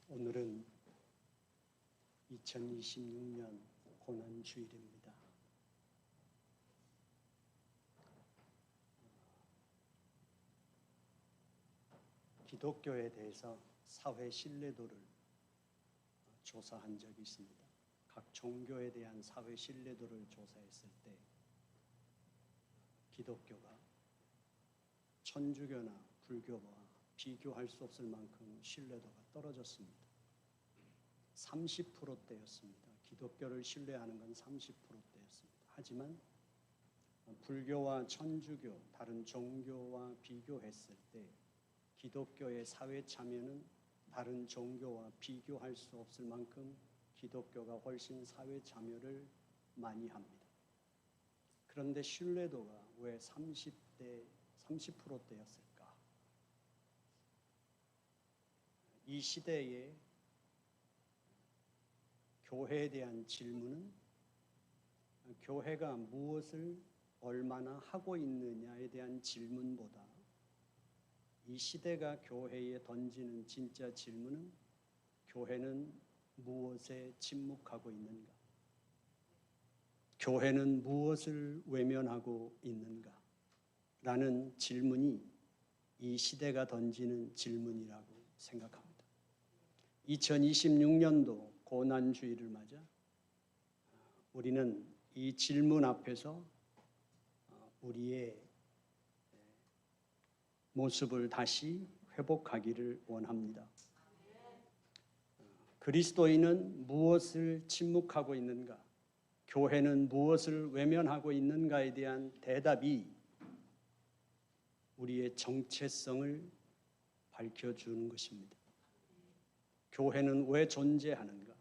오늘은 2026년 고난주일입니다. 기독교에 대해서 사회 신뢰도를 조사한 적이 있습니다. 각 종교에 대한 사회 신뢰도를 조사했을 때 기독교가 천주교나 불교와 비교할 수 없을 만큼 신뢰도가 떨어졌습니다. 30%대였습니다. 기독교를 신뢰하는 건 30%대였습니다. 하지만 불교와 천주교, 다른 종교와 비교했을 때 기독교의 사회 참여는 다른 종교와 비교할 수 없을 만큼 기독교가 훨씬 사회 참여를 많이 합니다. 그런데 신뢰도가 왜 30%대였을까? 이 시대에 교회에 대한 질문은 교회가 무엇을 얼마나 하고 있느냐에 대한 질문보다 이 시대가 교회에 던지는 진짜 질문은 교회는 무엇에 침묵하고 있는가? 교회는 무엇을 외면하고 있는가? 라는 질문이 이 시대가 던지는 질문이라고 생각합니다. 2026년도 고난주일을 맞아 우리는 이 질문 앞에서 우리의 모습을 다시 회복하기를 원합니다. 그리스도인은 무엇을 침묵하고 있는가? 교회는 무엇을 외면하고 있는가에 대한 대답이 우리의 정체성을 밝혀주는 것입니다. 교회는 왜 존재하는가?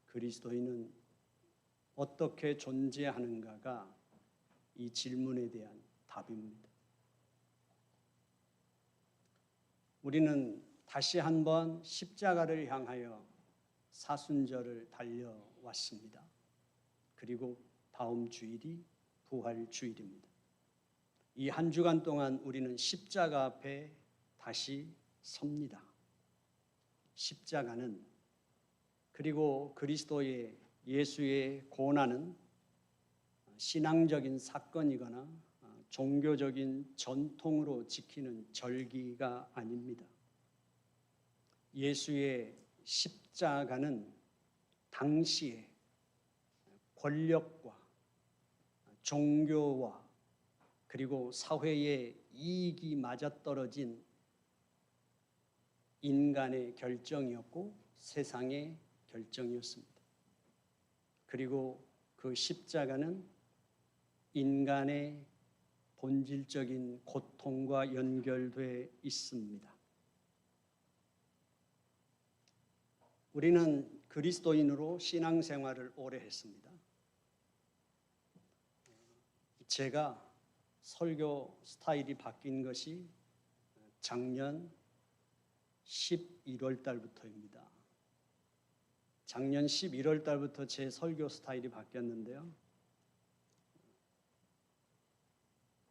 그리스도인은 어떻게 존재하는가가 이 질문에 대한 답입니다. 우리는 다시 한번 십자가를 향하여 사순절을 달려왔습니다. 그리고 다음 주일이 부활주일입니다. 이 한 주간 동안 우리는 십자가 앞에 다시 섭니다. 십자가는 그리고 그리스도의 예수의 고난은 신앙적인 사건이거나 종교적인 전통으로 지키는 절기가 아닙니다. 예수의 십자가는 당시에 권력과 종교와 그리고 사회의 이익이 맞아떨어진 인간의 결정이었고 세상의 결정이었습니다. 그리고 그 십자가는 인간의 본질적인 고통과 연결되어 있습니다. 우리는 그리스도인으로 신앙생활을 오래 했습니다. 제가 설교 스타일이 바뀐 것이 작년 11월 달부터입니다. 작년 11월 달부터 제 설교 스타일이 바뀌었는데요.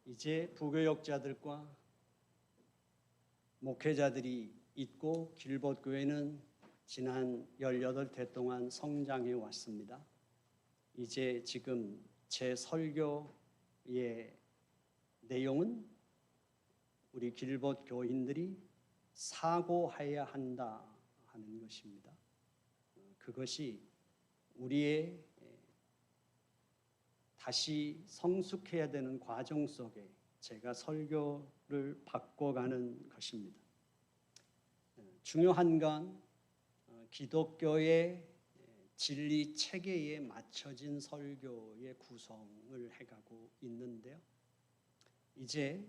이제 부교역자들과 목회자들이 있고 길벗교회는 지난 18대 동안 성장해 왔습니다. 이제 지금 제 설교의 내용은 우리 길벗교인들이 사고해야 한다 하는 것입니다. 그것이 우리의 다시 성숙해야 되는 과정 속에 제가 설교를 바꿔가는 것입니다. 중요한 건 기독교의 진리 체계에 맞춰진 설교의 구성을 해가고 있는데요. 이제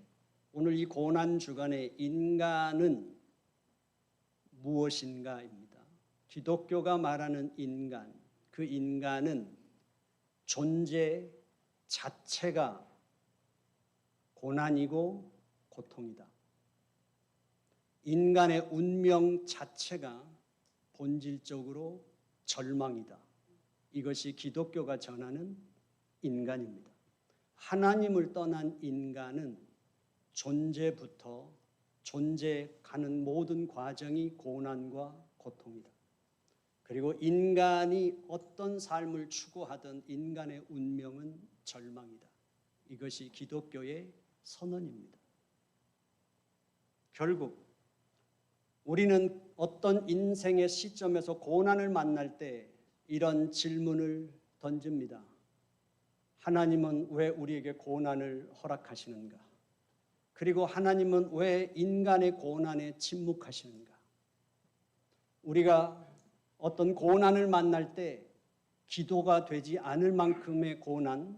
오늘 이 고난 주간에 인간은 무엇인가입니다. 기독교가 말하는 인간, 그 인간은 존재 자체가 고난이고 고통이다. 인간의 운명 자체가 본질적으로 절망이다. 이것이 기독교가 전하는 인간입니다. 하나님을 떠난 인간은 존재부터 존재하는 모든 과정이 고난과 고통이다. 그리고 인간이 어떤 삶을 추구하든 인간의 운명은 절망이다. 이것이 기독교의 선언입니다. 결국 우리는 어떤 인생의 시점에서 고난을 만날 때 이런 질문을 던집니다. 하나님은 왜 우리에게 고난을 허락하시는가? 그리고 하나님은 왜 인간의 고난에 침묵하시는가? 우리가 어떤 고난을 만날 때 기도가 되지 않을 만큼의 고난,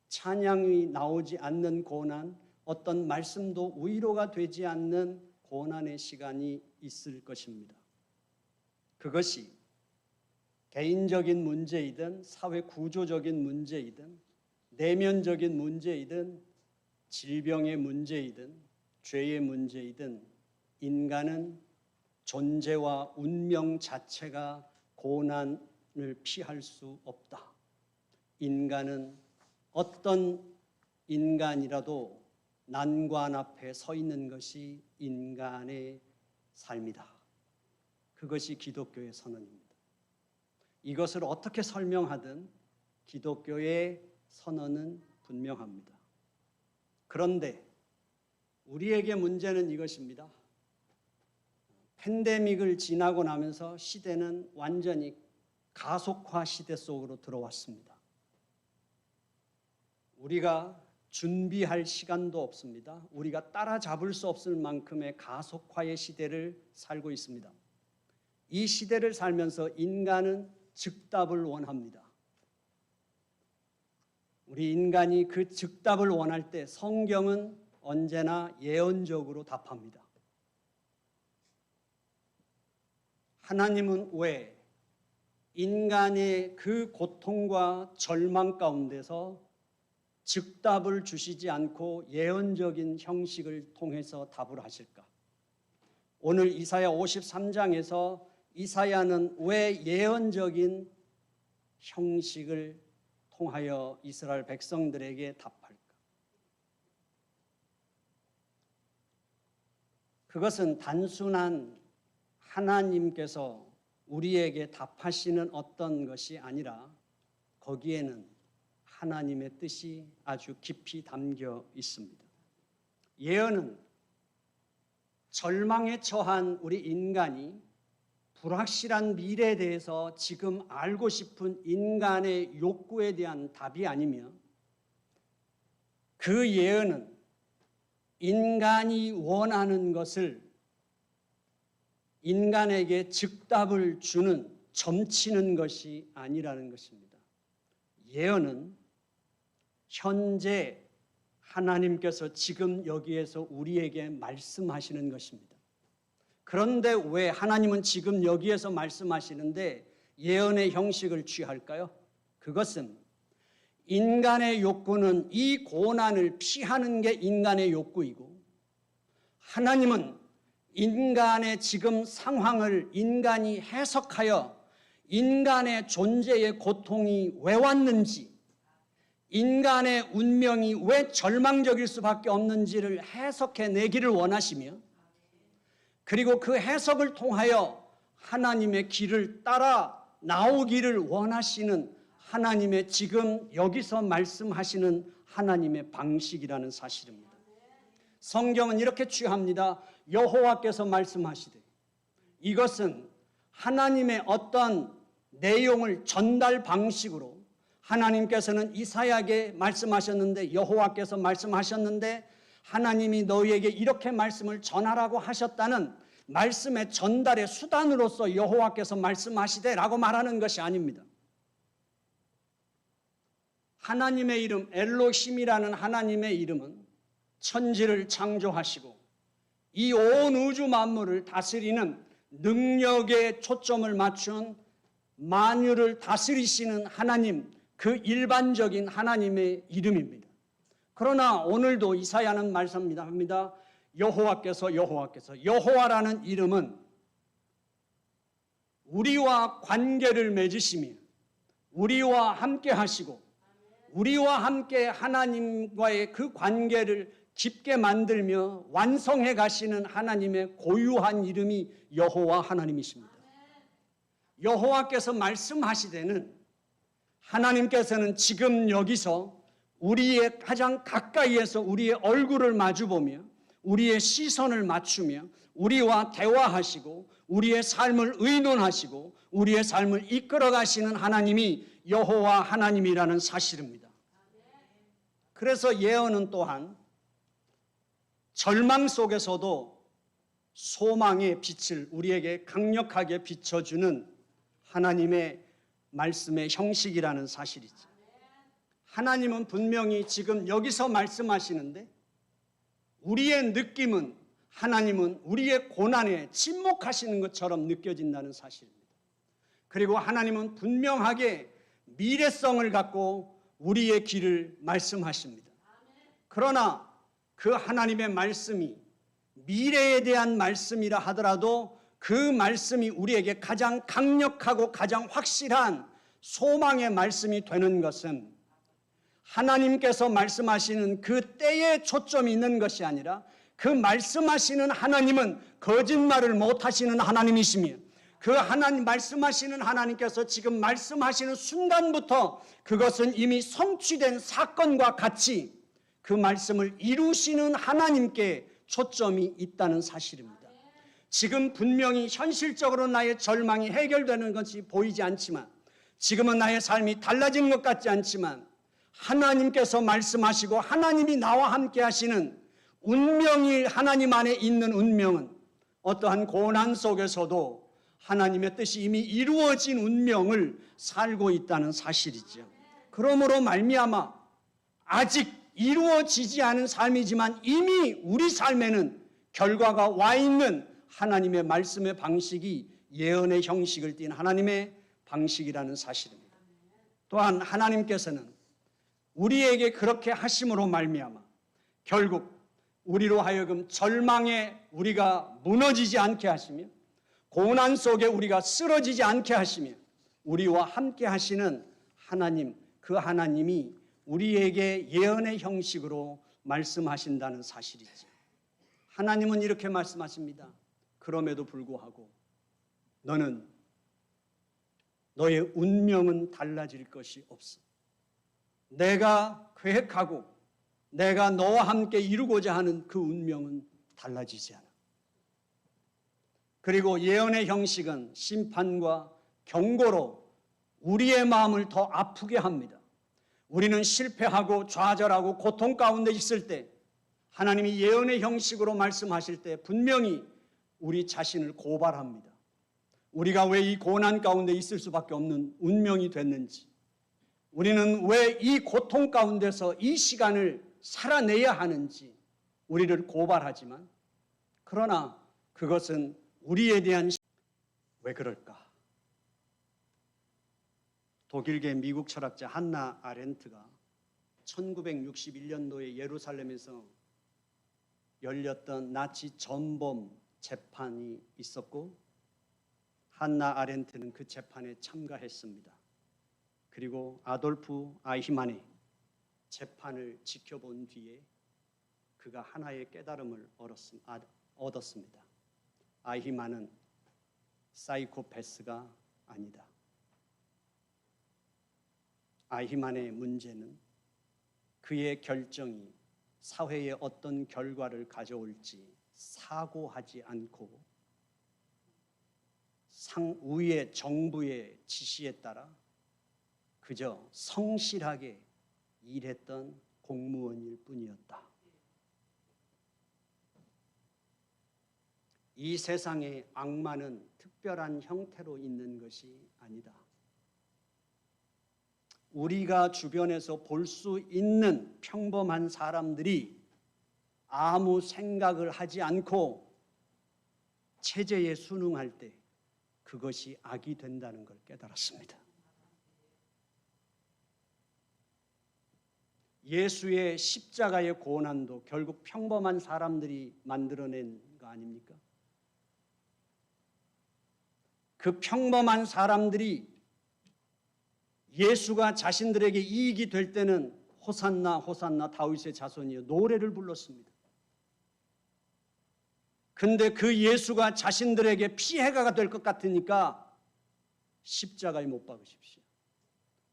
찬양이 나오지 않는 고난, 어떤 말씀도 위로가 되지 않는 고난의 시간이 있을 것입니다. 그것이 개인적인 문제이든 사회 구조적인 문제이든 내면적인 문제이든 질병의 문제이든 죄의 문제이든 인간은 존재와 운명 자체가 고난을 피할 수 없다. 인간은 어떤 인간이라도 난관 앞에 서 있는 것이 인간의 삶이다. 그것이 기독교의 선언입니다. 이것을 어떻게 설명하든 기독교의 선언은 분명합니다. 그런데 우리에게 문제는 이것입니다. 팬데믹을 지나고 나면서 시대는 완전히 가속화 시대 속으로 들어왔습니다. 우리가 준비할 시간도 없습니다. 우리가 따라잡을 수 없을 만큼의 가속화의 시대를 살고 있습니다. 이 시대를 살면서 인간은 즉답을 원합니다. 우리 인간이 그 즉답을 원할 때 성경은 언제나 예언적으로 답합니다. 하나님은 왜 인간의 그 고통과 절망 가운데서 즉답을 주시지 않고 예언적인 형식을 통해서 답을 하실까? 오늘 이사야 53장에서 이사야는 왜 예언적인 형식을 통하여 이스라엘 백성들에게 답할까? 그것은 단순한 하나님께서 우리에게 답하시는 어떤 것이 아니라 거기에는 하나님의 뜻이 아주 깊이 담겨 있습니다. 예언은 절망에 처한 우리 인간이 불확실한 미래에 대해서 지금 알고 싶은 인간의 욕구에 대한 답이 아니며 그 예언은 인간이 원하는 것을 인간에게 즉답을 주는 점치는 것이 아니라는 것입니다. 예언은 현재 하나님께서 지금 여기에서 우리에게 말씀하시는 것입니다. 그런데 왜 하나님은 지금 여기에서 말씀하시는데 예언의 형식을 취할까요? 그것은 인간의 욕구는 이 고난을 피하는 게 인간의 욕구이고 하나님은 인간의 지금 상황을 인간이 해석하여 인간의 존재의 고통이 왜 왔는지 인간의 운명이 왜 절망적일 수밖에 없는지를 해석해내기를 원하시며 그리고 그 해석을 통하여 하나님의 길을 따라 나오기를 원하시는 하나님의 지금 여기서 말씀하시는 하나님의 방식이라는 사실입니다. 성경은 이렇게 취합니다. 여호와께서 말씀하시되 이것은 하나님의 어떤 내용을 전달 방식으로 하나님께서는 이사야에게 말씀하셨는데 여호와께서 말씀하셨는데 하나님이 너희에게 이렇게 말씀을 전하라고 하셨다는 말씀의 전달의 수단으로서 여호와께서 말씀하시되라고 말하는 것이 아닙니다. 하나님의 이름 엘로힘이라는 하나님의 이름은 천지를 창조하시고 이 온 우주 만물을 다스리는 능력에 초점을 맞춘 만유를 다스리시는 하나님, 그 일반적인 하나님의 이름입니다. 그러나 오늘도 이사야는 말씀합니다. 여호와라는 이름은 우리와 관계를 맺으시며 우리와 함께 하시고 우리와 함께 하나님과의 그 관계를 깊게 만들며 완성해 가시는 하나님의 고유한 이름이 여호와 하나님이십니다. 여호와께서 말씀하시되는 하나님께서는 지금 여기서 우리의 가장 가까이에서 우리의 얼굴을 마주보며 우리의 시선을 맞추며 우리와 대화하시고 우리의 삶을 의논하시고 우리의 삶을 이끌어 가시는 하나님이 여호와 하나님이라는 사실입니다. 그래서 예언은 또한 절망 속에서도 소망의 빛을 우리에게 강력하게 비춰주는 하나님의 말씀의 형식이라는 사실이죠. 하나님은 분명히 지금 여기서 말씀하시는데 우리의 느낌은 하나님은 우리의 고난에 침묵하시는 것처럼 느껴진다는 사실입니다. 그리고 하나님은 분명하게 미래성을 갖고 우리의 길을 말씀하십니다. 그러나 그 하나님의 말씀이 미래에 대한 말씀이라 하더라도 그 말씀이 우리에게 가장 강력하고 가장 확실한 소망의 말씀이 되는 것은 하나님께서 말씀하시는 그 때에 초점이 있는 것이 아니라 그 말씀하시는 하나님은 거짓말을 못하시는 하나님이시며 그 하나님 말씀하시는 하나님께서 지금 말씀하시는 순간부터 그것은 이미 성취된 사건과 같이 그 말씀을 이루시는 하나님께 초점이 있다는 사실입니다. 지금 분명히 현실적으로 나의 절망이 해결되는 것이 보이지 않지만 지금은 나의 삶이 달라지는 것 같지 않지만 하나님께서 말씀하시고 하나님이 나와 함께 하시는 운명이 하나님 안에 있는 운명은 어떠한 고난 속에서도 하나님의 뜻이 이미 이루어진 운명을 살고 있다는 사실이죠. 그러므로 말미암아 아직 이루어지지 않은 삶이지만 이미 우리 삶에는 결과가 와 있는 하나님의 말씀의 방식이 예언의 형식을 띤 하나님의 방식이라는 사실입니다. 또한 하나님께서는 우리에게 그렇게 하심으로 말미암아 결국 우리로 하여금 절망에 우리가 무너지지 않게 하시며 고난 속에 우리가 쓰러지지 않게 하시며 우리와 함께 하시는 하나님, 그 하나님이 우리에게 예언의 형식으로 말씀하신다는 사실이죠. 하나님은 이렇게 말씀하십니다. 그럼에도 불구하고 너는 너의 운명은 달라질 것이 없어. 내가 계획하고 내가 너와 함께 이루고자 하는 그 운명은 달라지지 않아. 그리고 예언의 형식은 심판과 경고로 우리의 마음을 더 아프게 합니다. 우리는 실패하고 좌절하고 고통 가운데 있을 때 하나님이 예언의 형식으로 말씀하실 때 분명히 우리 자신을 고발합니다. 우리가 왜 이 고난 가운데 있을 수밖에 없는 운명이 됐는지, 우리는 왜 이 고통 가운데서 이 시간을 살아내야 하는지 우리를 고발하지만 그러나 그것은 우리에 대한 왜 그럴까? 독일계 미국 철학자 한나 아렌트가 1961년도에 예루살렘에서 열렸던 나치 전범 재판이 있었고 한나 아렌트는 그 재판에 참가했습니다. 그리고 아돌프 아이히만의 재판을 지켜본 뒤에 그가 하나의 깨달음을 얻었습니다. 아이히만은 사이코패스가 아니다. 아이히만의 문제는 그의 결정이 사회에 어떤 결과를 가져올지 사고하지 않고 위의 정부의 지시에 따라 그저 성실하게 일했던 공무원일 뿐이었다. 이 세상의 악마는 특별한 형태로 있는 것이 아니다. 우리가 주변에서 볼 수 있는 평범한 사람들이 아무 생각을 하지 않고 체제에 순응할 때 그것이 악이 된다는 걸 깨달았습니다. 예수의 십자가의 고난도 결국 평범한 사람들이 만들어낸 거 아닙니까? 그 평범한 사람들이 예수가 자신들에게 이익이 될 때는 호산나 호산나 다윗의 자손이여 노래를 불렀습니다. 근데 그 예수가 자신들에게 피해가 될 것 같으니까 십자가에 못 박으십시오.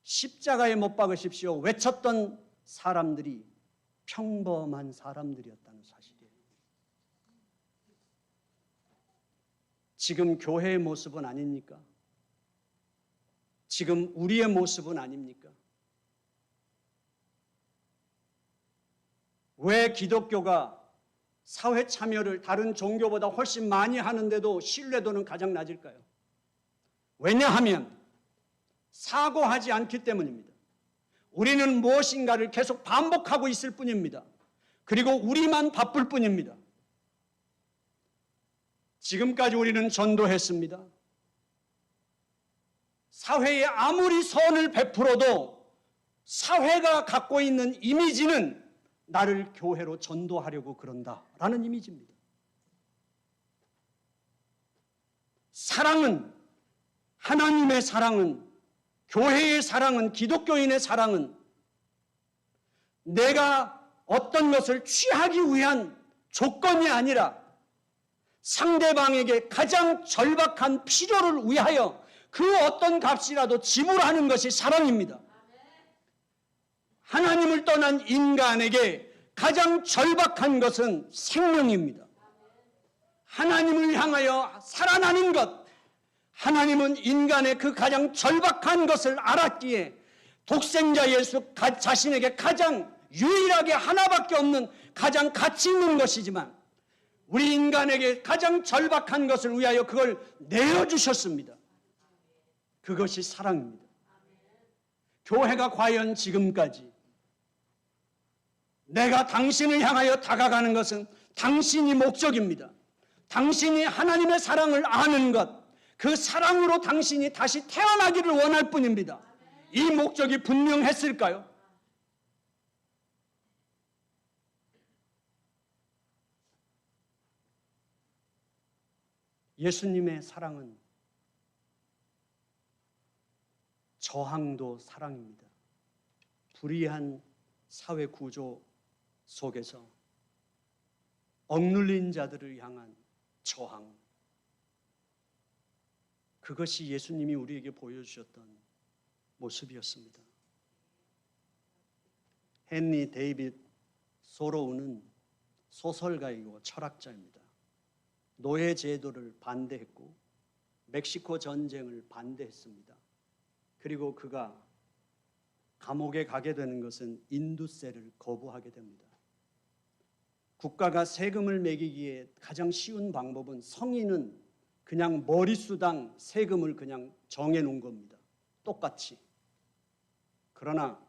십자가에 못 박으십시오. 외쳤던 사람들이 평범한 사람들이었다는 사실이에요. 지금 교회의 모습은 아닙니까? 지금 우리의 모습은 아닙니까? 왜 기독교가 사회 참여를 다른 종교보다 훨씬 많이 하는데도 신뢰도는 가장 낮을까요? 왜냐하면 사고하지 않기 때문입니다. 우리는 무엇인가를 계속 반복하고 있을 뿐입니다. 그리고 우리만 바쁠 뿐입니다. 지금까지 우리는 전도했습니다. 사회에 아무리 선을 베풀어도 사회가 갖고 있는 이미지는 나를 교회로 전도하려고 그런다라는 이미지입니다. 사랑은, 하나님의 사랑은, 교회의 사랑은, 기독교인의 사랑은 내가 어떤 것을 취하기 위한 조건이 아니라 상대방에게 가장 절박한 필요를 위하여 그 어떤 값이라도 지불하는 것이 사랑입니다. 하나님을 떠난 인간에게 가장 절박한 것은 생명입니다. 하나님을 향하여 살아나는 것, 하나님은 인간의 그 가장 절박한 것을 알았기에 독생자 예수 자신에게 가장 유일하게 하나밖에 없는 가장 가치 있는 것이지만 우리 인간에게 가장 절박한 것을 위하여 그걸 내어주셨습니다. 그것이 사랑입니다. 교회가 과연 지금까지 내가 당신을 향하여 다가가는 것은 당신이 목적입니다. 당신이 하나님의 사랑을 아는 것, 그 사랑으로 당신이 다시 태어나기를 원할 뿐입니다. 이 목적이 분명했을까요? 예수님의 사랑은 저항도 사랑입니다. 불의한 사회 구조 속에서 억눌린 자들을 향한 저항, 그것이 예수님이 우리에게 보여주셨던 모습이었습니다. 헨리 데이빗 소로우는 소설가이고 철학자입니다. 노예 제도를 반대했고 멕시코 전쟁을 반대했습니다. 그리고 그가 감옥에 가게 되는 것은 인두세를 거부하게 됩니다. 국가가 세금을 매기기에 가장 쉬운 방법은 성인은 그냥 머릿수당 세금을 그냥 정해놓은 겁니다. 똑같이. 그러나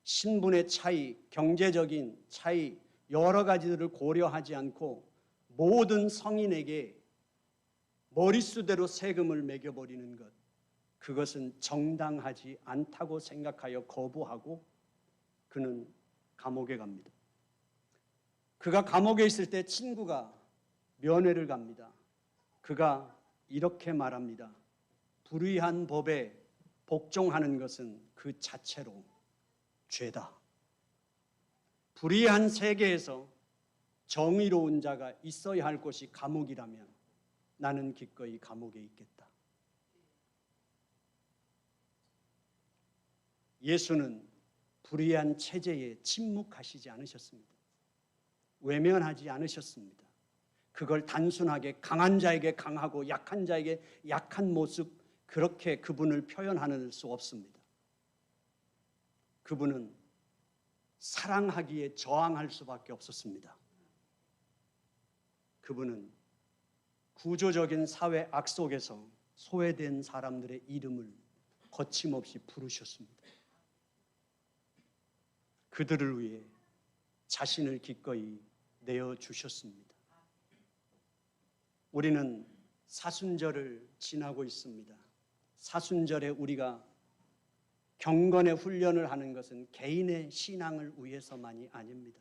신분의 차이, 경제적인 차이, 여러 가지들을 고려하지 않고 모든 성인에게 머릿수대로 세금을 매겨버리는 것, 그것은 정당하지 않다고 생각하여 거부하고 그는 감옥에 갑니다. 그가 감옥에 있을 때 친구가 면회를 갑니다. 그가 이렇게 말합니다. 불의한 법에 복종하는 것은 그 자체로 죄다. 불의한 세계에서 정의로운 자가 있어야 할 곳이 감옥이라면 나는 기꺼이 감옥에 있겠다. 예수는 불의한 체제에 침묵하시지 않으셨습니다. 외면하지 않으셨습니다. 그걸 단순하게 강한 자에게 강하고 약한 자에게 약한 모습, 그렇게 그분을 표현할 수 없습니다. 그분은 사랑하기에 저항할 수밖에 없었습니다. 그분은 구조적인 사회 악 속에서 소외된 사람들의 이름을 거침없이 부르셨습니다. 그들을 위해 자신을 기꺼이 내어주셨습니다. 우리는 사순절을 지나고 있습니다. 사순절에 우리가 경건의 훈련을 하는 것은 개인의 신앙을 위해서만이 아닙니다.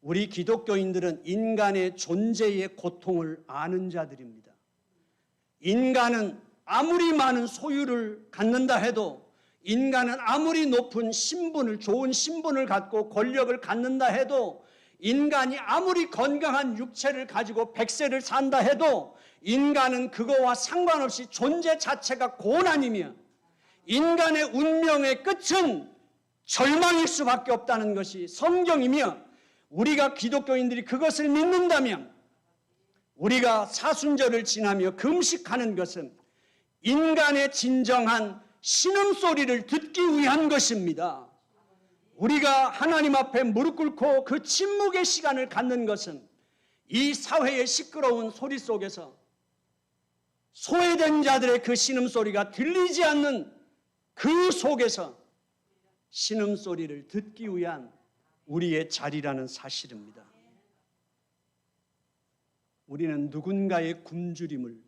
우리 기독교인들은 인간의 존재의 고통을 아는 자들입니다. 인간은 아무리 많은 소유를 갖는다 해도 인간은 아무리 높은 신분을, 좋은 신분을 갖고 권력을 갖는다 해도, 인간이 아무리 건강한 육체를 가지고 100세를 산다 해도 인간은 그거와 상관없이 존재 자체가 고난이며 인간의 운명의 끝은 절망일 수밖에 없다는 것이 성경이며, 우리가 기독교인들이 그것을 믿는다면 우리가 사순절을 지나며 금식하는 것은 인간의 진정한 신음소리를 듣기 위한 것입니다. 우리가 하나님 앞에 무릎 꿇고 그 침묵의 시간을 갖는 것은 이 사회의 시끄러운 소리 속에서 소외된 자들의 그 신음소리가 들리지 않는 그 속에서 신음소리를 듣기 위한 우리의 자리라는 사실입니다. 우리는 누군가의 굶주림을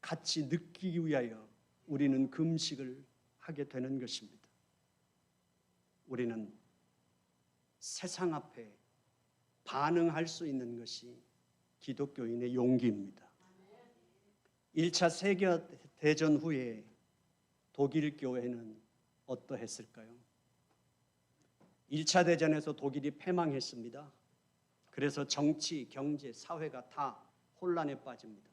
같이 느끼기 위하여 우리는 금식을 하게 되는 것입니다. 우리는 세상 앞에 반응할 수 있는 것이 기독교인의 용기입니다. 1차 세계대전 후에 독일 교회는 어떠했을까요? 1차 대전에서 독일이 패망했습니다. 그래서 정치, 경제, 사회가 다 혼란에 빠집니다.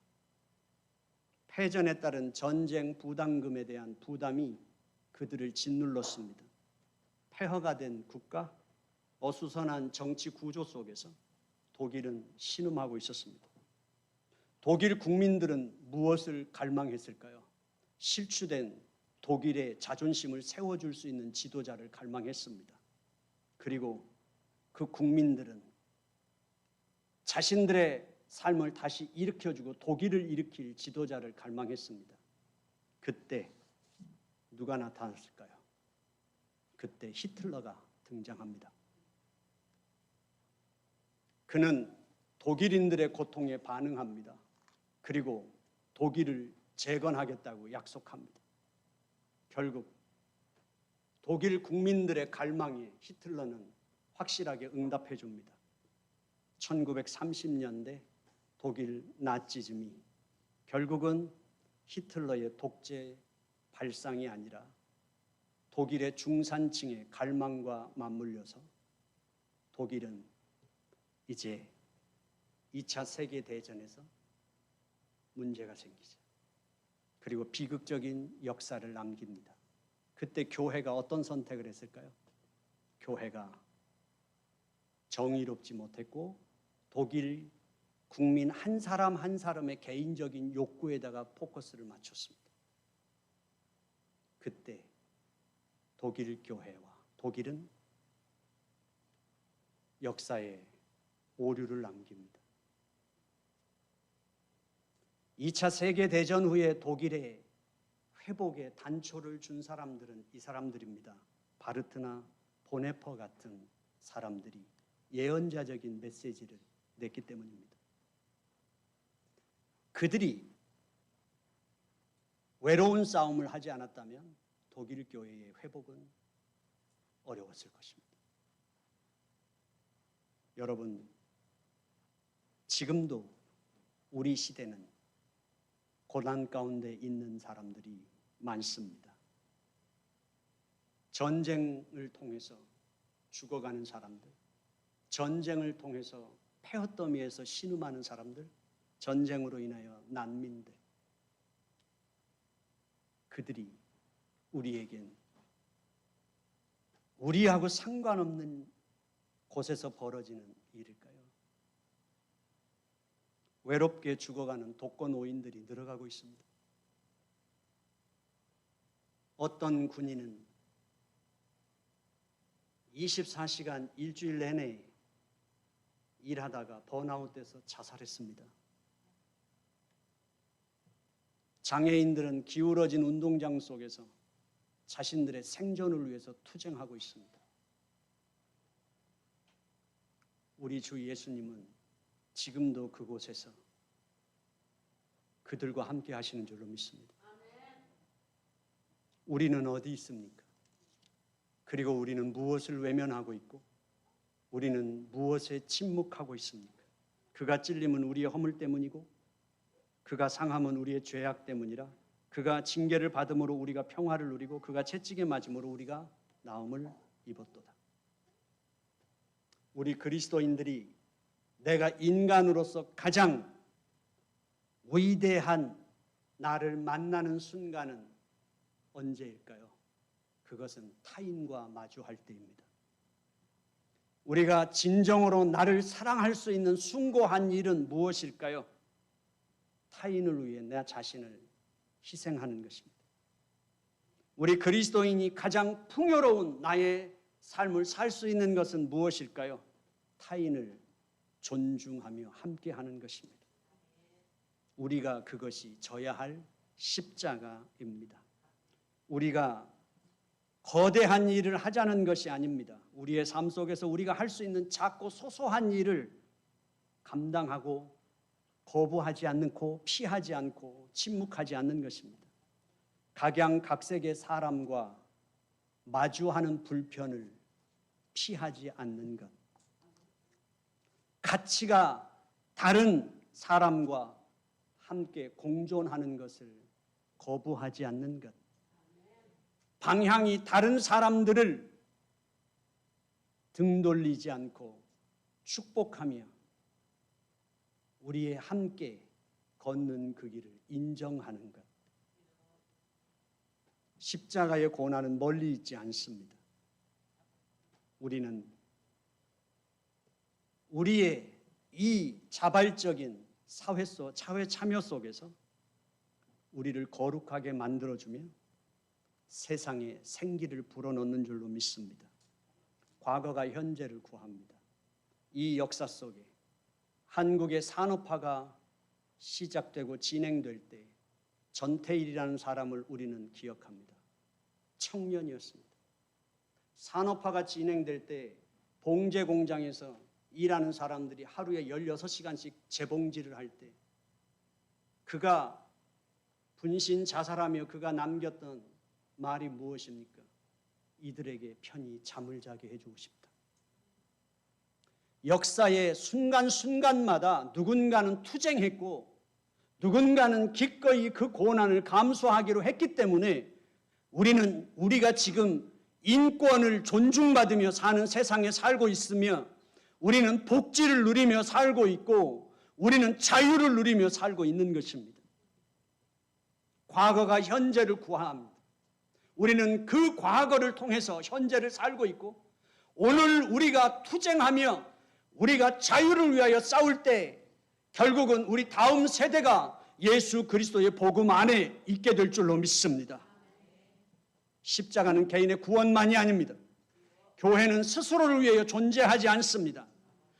패전에 따른 전쟁 부담금에 대한 부담이 그들을 짓눌렀습니다. 폐허가 된 국가, 어수선한 정치 구조 속에서 독일은 신음하고 있었습니다. 독일 국민들은 무엇을 갈망했을까요? 실추된 독일의 자존심을 세워줄 수 있는 지도자를 갈망했습니다. 그리고 그 국민들은 자신들의 삶을 다시 일으켜주고 독일을 일으킬 지도자를 갈망했습니다. 그때 누가 나타났을까요? 그때 히틀러가 등장합니다. 그는 독일인들의 고통에 반응합니다. 그리고 독일을 재건하겠다고 약속합니다. 결국 독일 국민들의 갈망에 히틀러는 확실하게 응답해 줍니다. 1930년대 독일 나치즘이 결국은 히틀러의 독재 발상이 아니라 독일의 중산층의 갈망과 맞물려서 독일은 이제 2차 세계대전에서 문제가 생기죠. 그리고 비극적인 역사를 남깁니다. 그때 교회가 어떤 선택을 했을까요? 교회가 정의롭지 못했고 독일 국민 한 사람 한 사람의 개인적인 욕구에다가 포커스를 맞췄습니다. 그때 독일 교회와 독일은 역사에 오류를 남깁니다. 2차 세계대전 후에 독일의 회복에 단초를 준 사람들은 이 사람들입니다. 바르트나 보네퍼 같은 사람들이 예언자적인 메시지를 냈기 때문입니다. 그들이 외로운 싸움을 하지 않았다면 독일 교회의 회복은 어려웠을 것입니다. 여러분, 지금도 우리 시대는 고난 가운데 있는 사람들이 많습니다. 전쟁을 통해서 죽어가는 사람들, 전쟁을 통해서 폐허더미에서 신음하는 사람들, 전쟁으로 인하여 난민들, 그들이 우리에겐 우리하고 상관없는 곳에서 벌어지는 일일까요? 외롭게 죽어가는 독거노인들이 늘어가고 있습니다. 어떤 군인은 24시간 일주일 내내 일하다가 번아웃돼서 자살했습니다. 장애인들은 기울어진 운동장 속에서 자신들의 생존을 위해서 투쟁하고 있습니다. 우리 주 예수님은 지금도 그곳에서 그들과 함께 하시는 줄로 믿습니다. 우리는 어디 있습니까? 그리고 우리는 무엇을 외면하고 있고 우리는 무엇에 침묵하고 있습니까? 그가 찔림은 우리의 허물 때문이고 그가 상함은 우리의 죄악 때문이라 그가 징계를 받음으로 우리가 평화를 누리고 그가 채찍에 맞음으로 우리가 나음을 입었도다. 우리 그리스도인들이 내가 인간으로서 가장 위대한 나를 만나는 순간은 언제일까요? 그것은 타인과 마주할 때입니다. 우리가 진정으로 나를 사랑할 수 있는 숭고한 일은 무엇일까요? 타인을 위해 내 자신을 희생하는 것입니다. 우리 그리스도인이 가장 풍요로운 나의 삶을 살 수 있는 것은 무엇일까요? 타인을 존중하며 함께하는 것입니다. 우리가 그것이 져야 할 십자가입니다. 우리가 거대한 일을 하자는 것이 아닙니다. 우리의 삶 속에서 우리가 할 수 있는 작고 소소한 일을 감당하고 거부하지 않고 피하지 않고 침묵하지 않는 것입니다. 각양각색의 사람과 마주하는 불편을 피하지 않는 것, 가치가 다른 사람과 함께 공존하는 것을 거부하지 않는 것, 방향이 다른 사람들을 등 돌리지 않고 축복하며 우리의 함께 걷는 그 길을 인정하는 것. 십자가의 고난은 멀리 있지 않습니다. 우리는 우리의 이 자발적인 사회 참여 속에서 우리를 거룩하게 만들어주며 세상에 생기를 불어넣는 줄로 믿습니다. 과거가 현재를 구합니다. 이 역사 속에 한국의 산업화가 시작되고 진행될 때 전태일이라는 사람을 우리는 기억합니다. 청년이었습니다. 산업화가 진행될 때 봉제 공장에서 일하는 사람들이 하루에 16시간씩 재봉질을 할 때 그가 분신 자살하며 그가 남겼던 말이 무엇입니까? 이들에게 편히 잠을 자게 해주고 싶다. 역사의 순간순간마다 누군가는 투쟁했고 누군가는 기꺼이 그 고난을 감수하기로 했기 때문에 우리가 지금 인권을 존중받으며 사는 세상에 살고 있으며 우리는 복지를 누리며 살고 있고 우리는 자유를 누리며 살고 있는 것입니다. 과거가 현재를 구합니다. 우리는 그 과거를 통해서 현재를 살고 있고 오늘 우리가 투쟁하며 우리가 자유를 위하여 싸울 때 결국은 우리 다음 세대가 예수 그리스도의 복음 안에 있게 될 줄로 믿습니다. 십자가는 개인의 구원만이 아닙니다. 교회는 스스로를 위하여 존재하지 않습니다.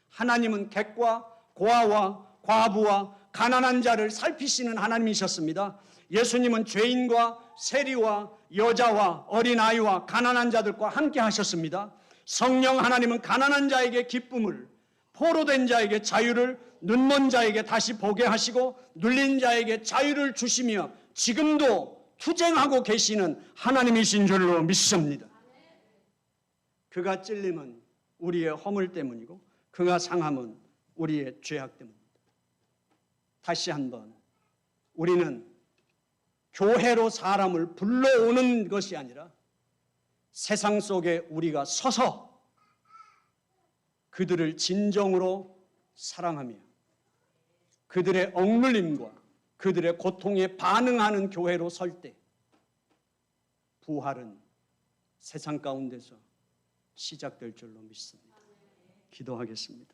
하나님은 객과 고아와 과부와 가난한 자를 살피시는 하나님이셨습니다. 예수님은 죄인과 세리와 여자와 어린아이와 가난한 자들과 함께 하셨습니다. 성령 하나님은 가난한 자에게 기쁨을, 포로된 자에게 자유를, 눈먼 자에게 다시 보게 하시고 눌린 자에게 자유를 주시며 지금도 투쟁하고 계시는 하나님이신 줄로 믿습니다. 그가 찔림은 우리의 허물 때문이고 그가 상함은 우리의 죄악 때문입니다. 다시 한번 우리는 교회로 사람을 불러오는 것이 아니라 세상 속에 우리가 서서 그들을 진정으로 사랑하며 그들의 억눌림과 그들의 고통에 반응하는 교회로 설 때 부활은 세상 가운데서 시작될 줄로 믿습니다. 기도하겠습니다.